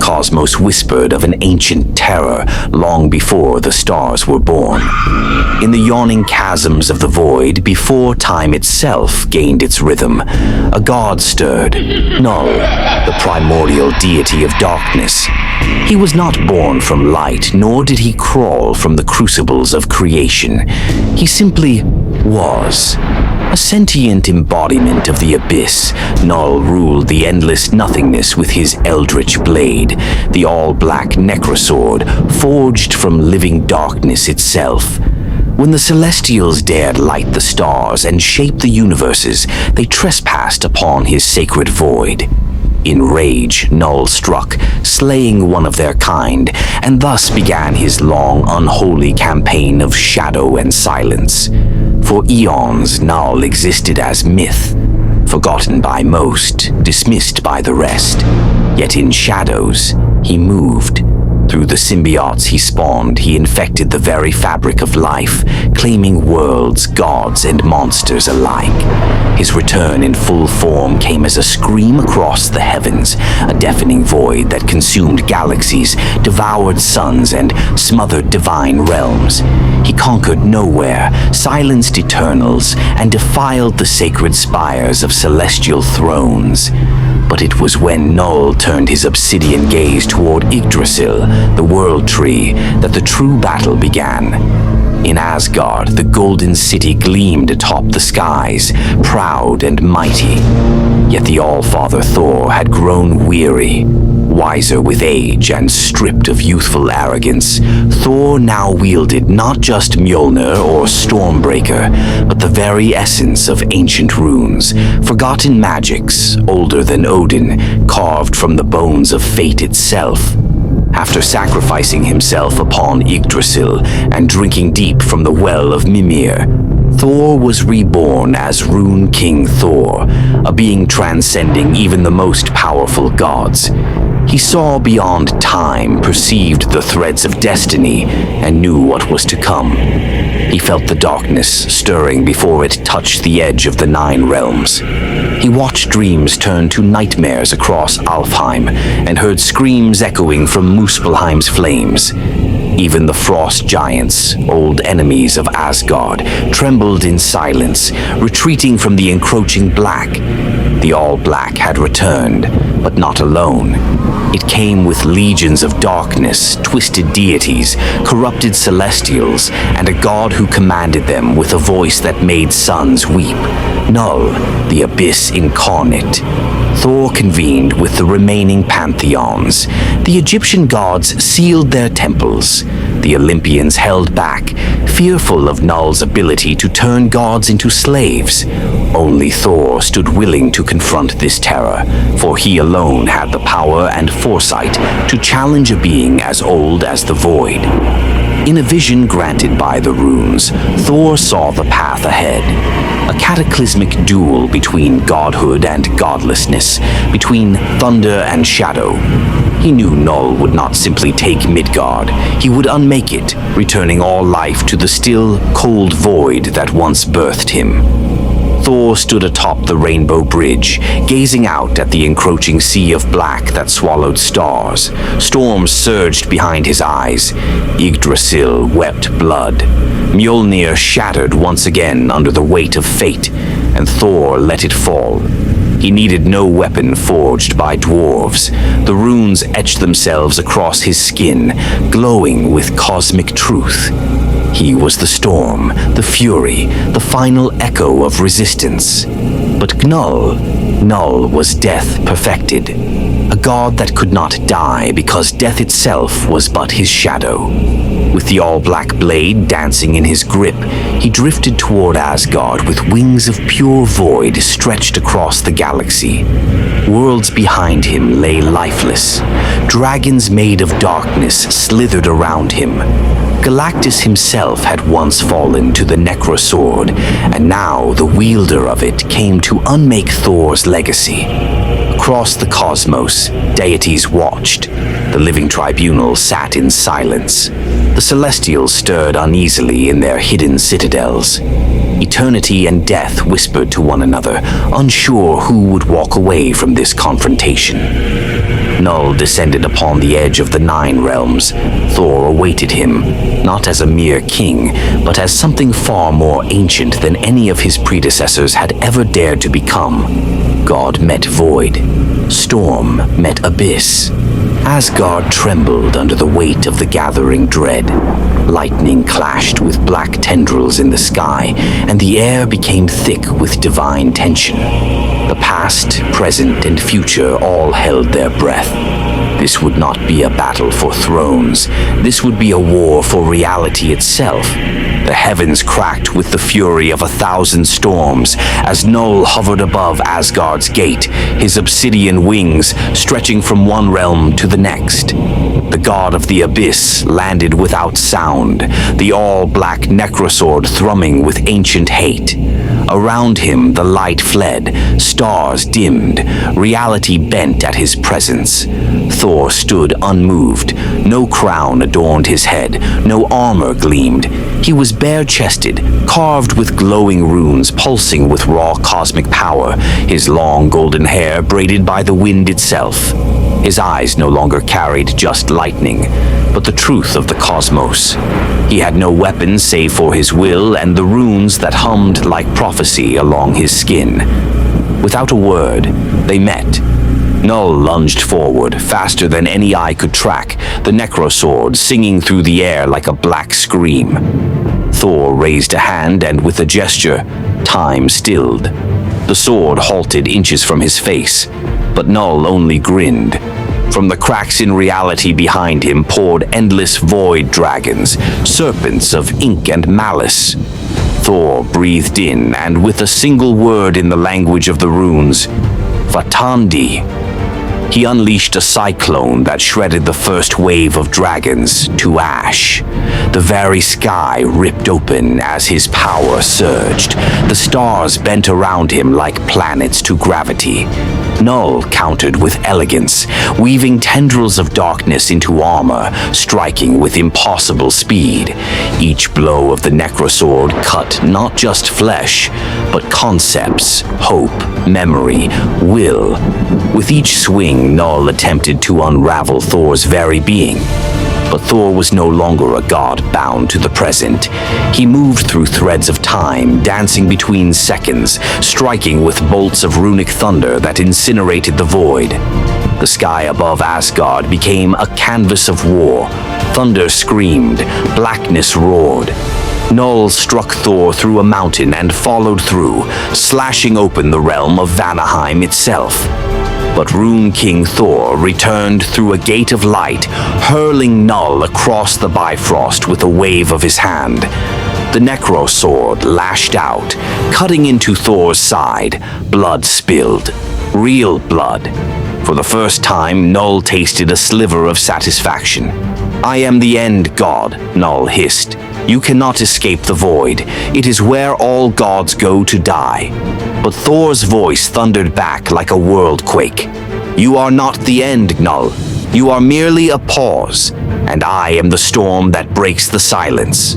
cosmos whispered of an ancient terror long before the stars were born. In the yawning chasms of the void, before time itself gained its rhythm, a god stirred, Knull, the primordial deity of darkness. He was not born from light, nor did he crawl from the crucibles of creation. He simply was. A sentient embodiment of the abyss, Knull ruled the endless nothingness with his eldritch blade, the all-black Necrosword, forged from living darkness itself. When the Celestials dared light the stars and shape the universes, they trespassed upon his sacred void. In rage, Knull struck, slaying one of their kind, and thus began his long, unholy campaign of shadow and silence. For eons, Knull existed as myth, forgotten by most, dismissed by the rest. Yet in shadows, he moved. Through the symbiotes he spawned, he infected the very fabric of life, claiming worlds, gods, and monsters alike. His return in full form came as a scream across the heavens, a deafening void that consumed galaxies, devoured suns, and smothered divine realms. He conquered nowhere, silenced eternals, and defiled the sacred spires of celestial thrones. But it was when Knull turned his obsidian gaze toward Yggdrasil, the World Tree, that the true battle began. In Asgard, the golden city gleamed atop the skies, proud and mighty. Yet the All-Father Thor had grown weary. Wiser with age and stripped of youthful arrogance, Thor now wielded not just Mjolnir or Stormbreaker, but the very essence of ancient runes, forgotten magics, older than Odin, carved from the bones of fate itself. After sacrificing himself upon Yggdrasil and drinking deep from the well of Mimir, Thor was reborn as Rune King Thor, a being transcending even the most powerful gods. He saw beyond time, perceived the threads of destiny, and knew what was to come. He felt the darkness stirring before it touched the edge of the 9 realms. He watched dreams turn to nightmares across Alfheim and heard screams echoing from Muspelheim's flames. Even the frost giants, old enemies of Asgard, trembled in silence, retreating from the encroaching black. The All-Black had returned, but not alone. It came with legions of darkness, twisted deities, corrupted celestials, and a god who commanded them with a voice that made suns weep. Knull, the abyss incarnate. Thor convened with the remaining pantheons. The Egyptian gods sealed their temples. The Olympians held back, fearful of Knull's ability to turn gods into slaves. Only Thor stood willing to confront this terror, for he alone had the power and foresight to challenge a being as old as the void. In a vision granted by the runes, Thor saw the path ahead. A cataclysmic duel between godhood and godlessness, between thunder and shadow. He knew Knull would not simply take Midgard. He would unmake it, returning all life to the still, cold void that once birthed him. Thor stood atop the Rainbow Bridge, gazing out at the encroaching sea of black that swallowed stars. Storms surged behind his eyes. Yggdrasil wept blood. Mjolnir shattered once again under the weight of fate, and Thor let it fall. He needed no weapon forged by dwarves. The runes etched themselves across his skin, glowing with cosmic truth. He was the storm, the fury, the final echo of resistance. But Knull was death perfected, a god that could not die because death itself was but his shadow. With the all-black blade dancing in his grip, he drifted toward Asgard with wings of pure void stretched across the galaxy. Worlds behind him lay lifeless. Dragons made of darkness slithered around him. Galactus himself had once fallen to the Necrosword, and now the wielder of it came to unmake Thor's legacy. Across the cosmos, deities watched. The living tribunal sat in silence. The Celestials stirred uneasily in their hidden citadels. Eternity and death whispered to one another, unsure who would walk away from this confrontation. Knull descended upon the edge of the Nine Realms. Thor awaited him, not as a mere king, but as something far more ancient than any of his predecessors had ever dared to become. God met void. Storm met abyss. Asgard trembled under the weight of the gathering dread. Lightning clashed with black tendrils in the sky, and the air became thick with divine tension. The past, present, and future all held their breath. This would not be a battle for thrones. This would be a war for reality itself. The heavens cracked with the fury of 1,000 storms as Knull hovered above Asgard's gate, his obsidian wings stretching from one realm to the next. The god of the abyss landed without sound, the all-black Necrosword thrumming with ancient hate. Around him the light fled, stars dimmed, reality bent at his presence. Thor stood unmoved. No crown adorned his head, no armor gleamed. He was bare-chested, carved with glowing runes pulsing with raw cosmic power, his long golden hair braided by the wind itself. His eyes no longer carried just lightning, but the truth of the cosmos. He had no weapons save for his will and the runes that hummed like prophecy along his skin. Without a word, they met. Knull lunged forward, faster than any eye could track, the Necrosword singing through the air like a black scream. Thor raised a hand, and with a gesture, time stilled. The sword halted inches from his face, but Knull only grinned. From the cracks in reality behind him poured endless void dragons, serpents of ink and malice. Thor breathed in, and with a single word in the language of the runes, Vatandi, he unleashed a cyclone that shredded the first wave of dragons to ash. The very sky ripped open as his power surged. The stars bent around him like planets to gravity. Knull countered with elegance, weaving tendrils of darkness into armor, striking with impossible speed. Each blow of the Necrosword cut not just flesh, but concepts, hope, memory, will. With each swing, Knull attempted to unravel Thor's very being. But Thor was no longer a god bound to the present. He moved through threads of time, dancing between seconds, striking with bolts of runic thunder that incinerated the void. The sky above Asgard became a canvas of war. Thunder screamed, blackness roared. Knull struck Thor through a mountain and followed through, slashing open the realm of Vanaheim itself. But Rune King Thor returned through a gate of light, hurling Knull across the Bifrost with a wave of his hand. The Necrosword lashed out, cutting into Thor's side. Blood spilled. Real blood. For the first time, Knull tasted a sliver of satisfaction. "I am the end, God," Knull hissed. "You cannot escape the void. It is where all gods go to die." But Thor's voice thundered back like a world quake. "You are not the end, Knull. You are merely a pause, and I am the storm that breaks the silence."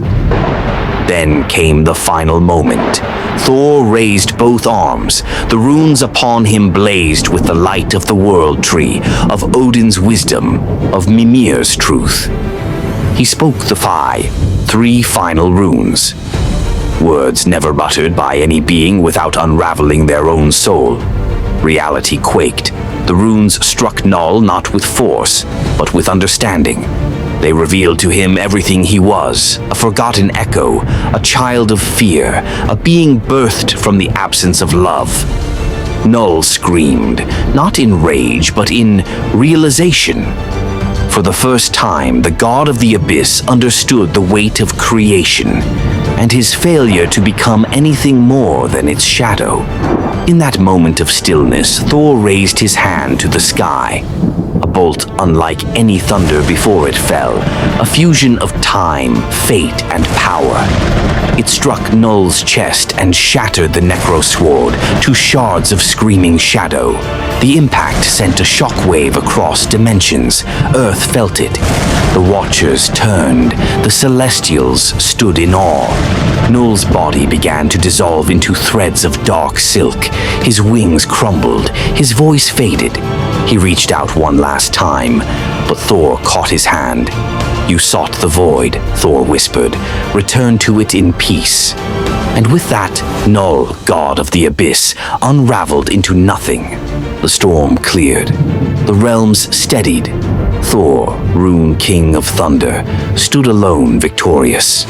Then came the final moment. Thor raised both arms. The runes upon him blazed with the light of the World Tree, of Odin's wisdom, of Mimir's truth. He spoke the 3 final runes. Words never uttered by any being without unraveling their own soul. Reality quaked. The runes struck Knull not with force, but with understanding. They revealed to him everything he was, a forgotten echo, a child of fear, a being birthed from the absence of love. Knull screamed, not in rage, but in realization. For the first time, the god of the abyss understood the weight of creation, and his failure to become anything more than its shadow. In that moment of stillness, Thor raised his hand to the sky. A bolt unlike any thunder before it fell, a fusion of time, fate, and power. It struck Knull's chest and shattered the Necrosword to shards of screaming shadow. The impact sent a shockwave across dimensions. Earth felt it. The Watchers turned. The Celestials stood in awe. Knull's body began to dissolve into threads of dark silk. His wings crumbled. His voice faded. He reached out one last time, but Thor caught his hand. "You sought the void," Thor whispered. "Return to it in peace." And with that, Knull, god of the abyss, unraveled into nothing. The storm cleared. The realms steadied. Thor, Rune King of Thunder, stood alone victorious.